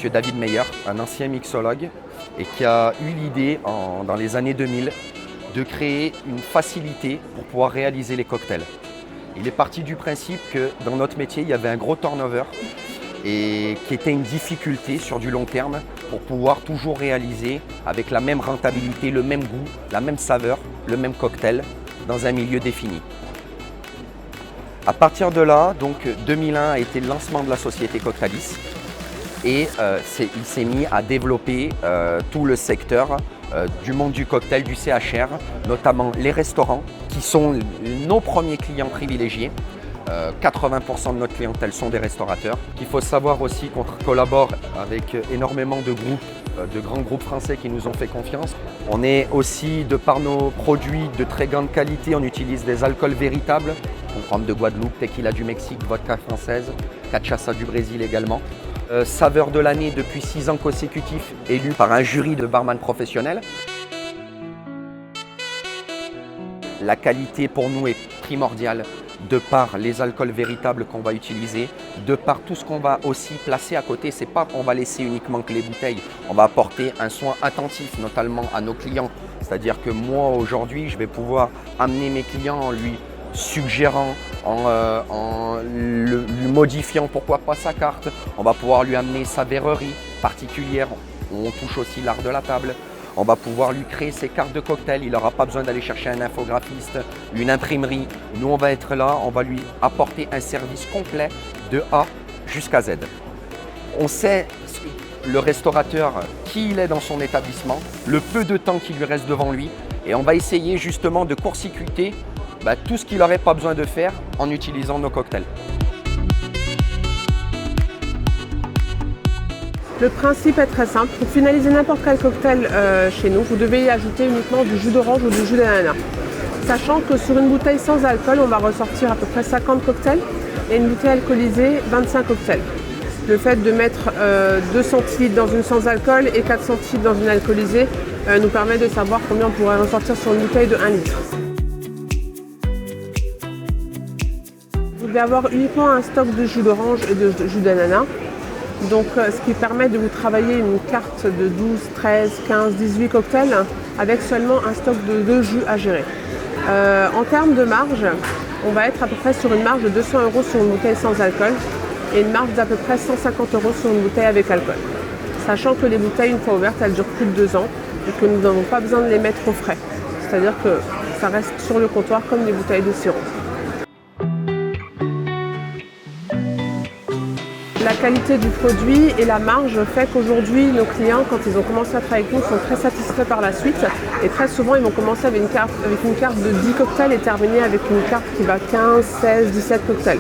M. David Meyer, un ancien mixologue, et qui a eu l'idée dans les années 2000 de créer une facilité pour pouvoir réaliser les cocktails. Il est parti du principe que dans notre métier, il y avait un gros turnover et qui était une difficulté sur du long terme pour pouvoir toujours réaliser avec la même rentabilité, le même goût, la même saveur, le même cocktail dans un milieu défini. À partir de là, donc 2001 a été le lancement de la société Coctalis et il s'est mis à développer tout le secteur du monde du cocktail, du CHR, notamment les restaurants qui sont nos premiers clients privilégiés. 80% de notre clientèle sont des restaurateurs. Il faut savoir aussi qu'on collabore avec énormément de groupes, de grands groupes français qui nous ont fait confiance. On est aussi, de par nos produits de très grande qualité, on utilise des alcools véritables. Rhum de Guadeloupe, tequila du Mexique, vodka française, cachaça du Brésil également. Saveur de l'année depuis 6 ans consécutifs, élu par un jury de barman professionnels. La qualité pour nous est primordiale de par les alcools véritables qu'on va utiliser, de par tout ce qu'on va aussi placer à côté. C'est pas qu'on va laisser uniquement que les bouteilles, on va apporter un soin attentif notamment à nos clients. C'est-à-dire que moi aujourd'hui, je vais pouvoir amener mes clients en lui suggérant, en lui modifiant pourquoi pas sa carte. On va pouvoir lui amener sa verrerie particulière, on touche aussi l'art de la table. On va pouvoir lui créer ses cartes de cocktail, il n'aura pas besoin d'aller chercher un infographiste, une imprimerie. Nous, on va être là, on va lui apporter un service complet de A jusqu'à Z. On sait le restaurateur qui il est dans son établissement, le peu de temps qui lui reste devant lui, et on va essayer justement de court-circuiter tout ce qu'il n'aurait pas besoin de faire en utilisant nos cocktails. Le principe est très simple. Pour finaliser n'importe quel cocktail chez nous, vous devez y ajouter uniquement du jus d'orange ou du jus d'ananas. Sachant que sur une bouteille sans alcool, on va ressortir à peu près 50 cocktails et une bouteille alcoolisée, 25 cocktails. Le fait de mettre 2 centilitres dans une sans alcool et 4 centilitres dans une alcoolisée nous permet de savoir combien on pourrait ressortir sur une bouteille de 1 litre. Vous devez avoir uniquement un stock de jus d'orange et de jus d'ananas. Donc, ce qui permet de vous travailler une carte de 12, 13, 15, 18 cocktails avec seulement un stock de 2 jus à gérer. En termes de marge, on va être à peu près sur une marge de 200 € sur une bouteille sans alcool et une marge d'à peu près 150 € sur une bouteille avec alcool. Sachant que les bouteilles, une fois ouvertes, elles durent plus de 2 ans et que nous n'avons pas besoin de les mettre au frais. C'est-à-dire que ça reste sur le comptoir comme des bouteilles de sirop. La qualité du produit et la marge fait qu'aujourd'hui, nos clients, quand ils ont commencé à travailler avec nous, sont très satisfaits par la suite. Et très souvent, ils vont commencer avec une carte de 10 cocktails et terminer avec une carte qui va 15, 16, 17 cocktails.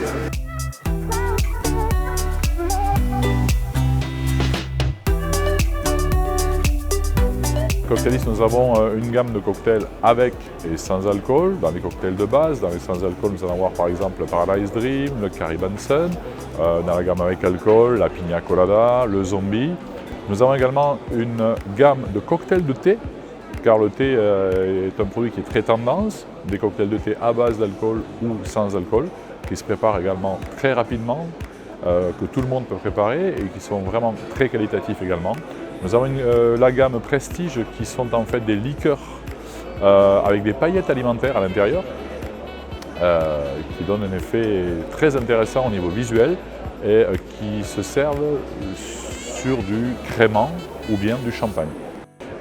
Coctalis, nous avons une gamme de cocktails avec et sans alcool. Dans les cocktails de base, dans les sans alcool, nous allons avoir par exemple le Paradise Dream, le Caribbean Sun. Dans la gamme avec alcool, la Pina Colada, le Zombie. Nous avons également une gamme de cocktails de thé, car le thé est un produit qui est très tendance. Des cocktails de thé à base d'alcool ou sans alcool, qui se préparent également très rapidement, que tout le monde peut préparer et qui sont vraiment très qualitatifs également. Nous avons la gamme Prestige qui sont en fait des liqueurs avec des paillettes alimentaires à l'intérieur qui donnent un effet très intéressant au niveau visuel et qui se servent sur du crémant ou bien du champagne.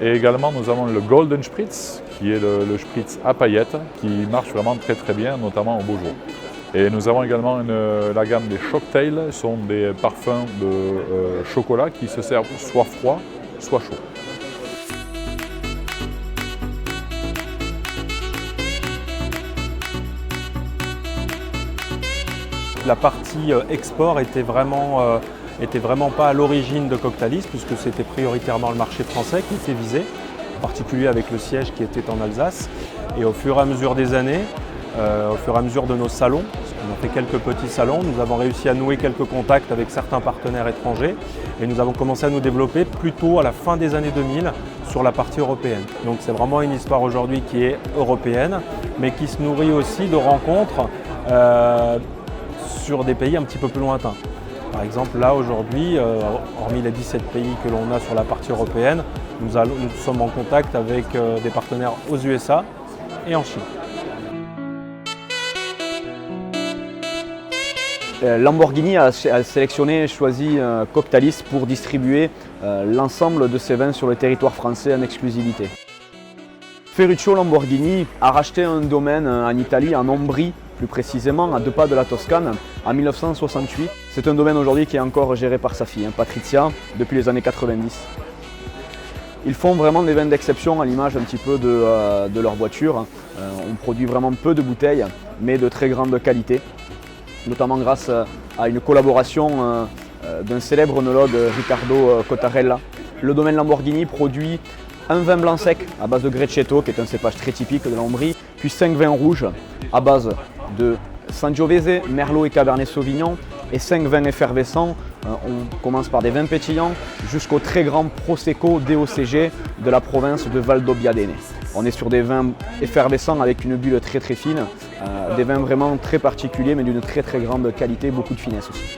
Et également nous avons le Golden Spritz qui est le spritz à paillettes qui marche vraiment très très bien, notamment au beau jour. Et nous avons également la gamme des Shocktails, ce sont des parfums de chocolat qui se servent soit froid, soit chaud. La partie export était vraiment pas à l'origine de Coctalis, puisque c'était prioritairement le marché français qui était visé, en particulier avec le siège qui était en Alsace. Et au fur et à mesure des années, au fur et à mesure de nos salons, parce qu'on a fait quelques petits salons, nous avons réussi à nouer quelques contacts avec certains partenaires étrangers et nous avons commencé à nous développer plutôt à la fin des années 2000 sur la partie européenne. Donc c'est vraiment une histoire aujourd'hui qui est européenne, mais qui se nourrit aussi de rencontres sur des pays un petit peu plus lointains. Par exemple, là aujourd'hui, hormis les 17 pays que l'on a sur la partie européenne, nous sommes en contact avec des partenaires aux USA et en Chine. Lamborghini a sélectionné et choisi Coctalis pour distribuer l'ensemble de ses vins sur le territoire français en exclusivité. Ferruccio Lamborghini a racheté un domaine en Italie, en Ombrie, plus précisément à 2 pas de la Toscane, en 1968. C'est un domaine aujourd'hui qui est encore géré par sa fille, Patrizia, depuis les années 90. Ils font vraiment des vins d'exception à l'image un petit peu de leur voiture. On produit vraiment peu de bouteilles, mais de très grande qualité, notamment grâce à une collaboration d'un célèbre œnologue, Riccardo Cottarella. Le domaine Lamborghini produit un vin blanc sec à base de Grechetto, qui est un cépage très typique de l'Ombrie, puis 5 vins rouges à base de Sangiovese, Merlot et Cabernet Sauvignon, et 5 vins effervescents. On commence par des vins pétillants jusqu'au très grand Prosecco DOCG de la province de Valdobbiadene. On est sur des vins effervescents avec une bulle très très fine, des vins vraiment très particuliers mais d'une très très grande qualité, beaucoup de finesse aussi.